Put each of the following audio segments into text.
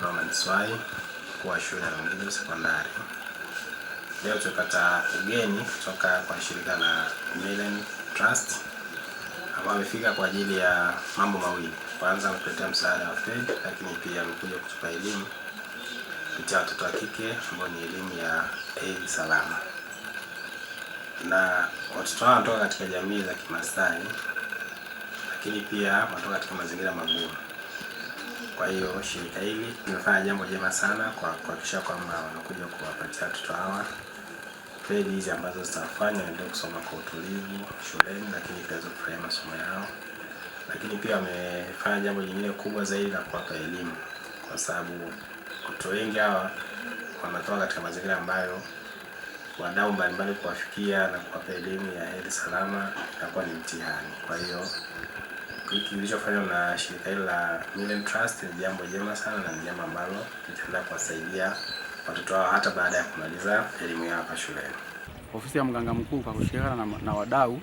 naitwa Manswai kwa shule ya Longido Sekondari. Leo tupata ugeni kutoka kwa shirika la Millen Trust ambao wamefika kwa ajili ya mambo mawili. Kwanza kutuletea msaada wa fedha, lakini pia wamekuja kutupa elimu kupitia watoto wa kike ambao ni elimu ya hedhi salama. Na watoto hao wanatoka katika jamii za Kimasai, lakini pia wanatoka katika mazingira magumu. Kwa hiyo shirika hili limefanya jambo jema sana kwa kuhakikisha kwamba wanakuja kuwapatia watoto hawa fedha hizi ambazo zitawafanya waendelee kusoma kwa utulivu shuleni, lakini pia kufurahia masomo yao. Lakini pia wamefanya jambo jingine kubwa zaidi la kuwapa elimu, kwa sababu watoto wengi hawa wanatoka katika mazingira ambayo wadau mbalimbali kuwafikia na kuwapa elimu ya hedhi salama inakuwa ni mtihani. Kwa hiyo hiki kilichofanywa na shirika hili la Millen Trust ni jambo jema sana na ni jambo ambalo litaendelea kuwasaidia watoto hao hata baada ya kumaliza elimu yao hapa shuleni. Ofisi ya mganga mkuu kwa kushirikiana na wadau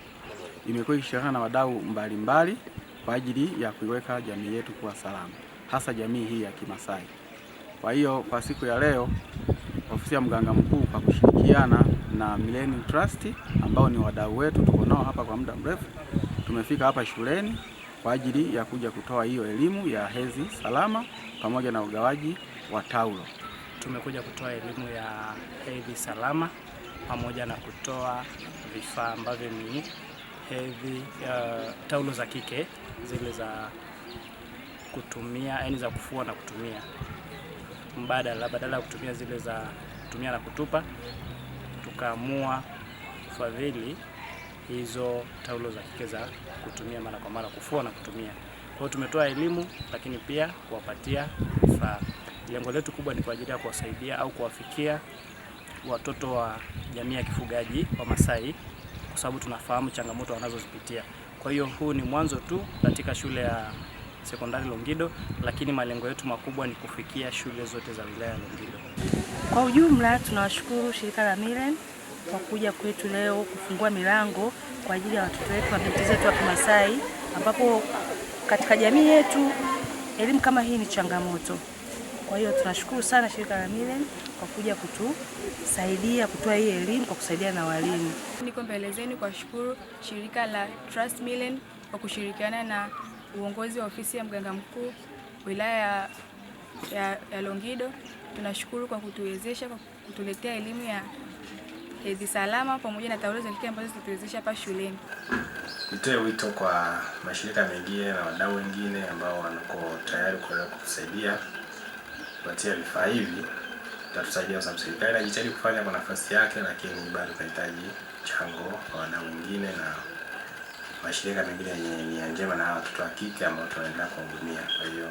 imekuwa ikishirikiana na wadau mbalimbali kwa ajili ya kuiweka jamii yetu kuwa salama, hasa jamii hii ya Kimasai. Kwa hiyo kwa siku ya leo ofisi ya mganga mkuu kwa kushirikiana na Millen Trust ambao ni wadau wetu, tuko nao hapa kwa muda mrefu, tumefika hapa shuleni kwa ajili ya kuja kutoa hiyo elimu ya hedhi salama pamoja na ugawaji wa taulo. Tumekuja kutoa elimu ya hedhi salama pamoja na kutoa vifaa ambavyo ni hedhi taulo za kike, zile za kutumia, yaani za kufua na kutumia badala ya kutumia zile za kutumia na kutupa, tukaamua kufadhili hizo taulo za kike za kutumia mara kwa mara, kufua na kutumia. Kwa hiyo tumetoa elimu, lakini pia kuwapatia vifaa. Lengo letu kubwa ni kwa ajili ya kuwasaidia au kuwafikia watoto wa jamii ya kifugaji wa Masai, kwa sababu tunafahamu changamoto wanazozipitia. Kwa hiyo huu ni mwanzo tu katika shule ya sekondari Longido, lakini malengo yetu makubwa ni kufikia shule zote za wilaya ya Longido. Kwa ujumla tunawashukuru shirika la Millen kwa kuja kwetu leo kufungua milango kwa ajili ya watoto wetu na binti zetu wa Kimasai, ambapo katika jamii yetu elimu kama hii ni changamoto. Kwa hiyo tunashukuru sana shirika la Millen kwa kuja kutusaidia kutoa hii elimu kwa kusaidia na walimu. Niko mbele zenu kwa shukuru shirika la Trust Millen kwa kushirikiana na uongozi wa ofisi ya mganga mkuu wilaya ya Longido. Tunashukuru kwa kutuwezesha, kwa kutuletea elimu ya hedhi salama pamoja na taulo za kike ambazo zitatuwezesha hapa shuleni. Nitoe wito kwa mashirika mengine na wadau wengine ambao wako tayari kutusaidia kupatia vifaa hivi. Tutatusaidia kwa sababu serikali inajitahidi kufanya kwa nafasi yake, lakini bado tunahitaji mchango wa wadau wengine na mashirika mengine yenye nia njema na watoto wa kike ambao tunaendelea kuhudumia. Kwa hiyo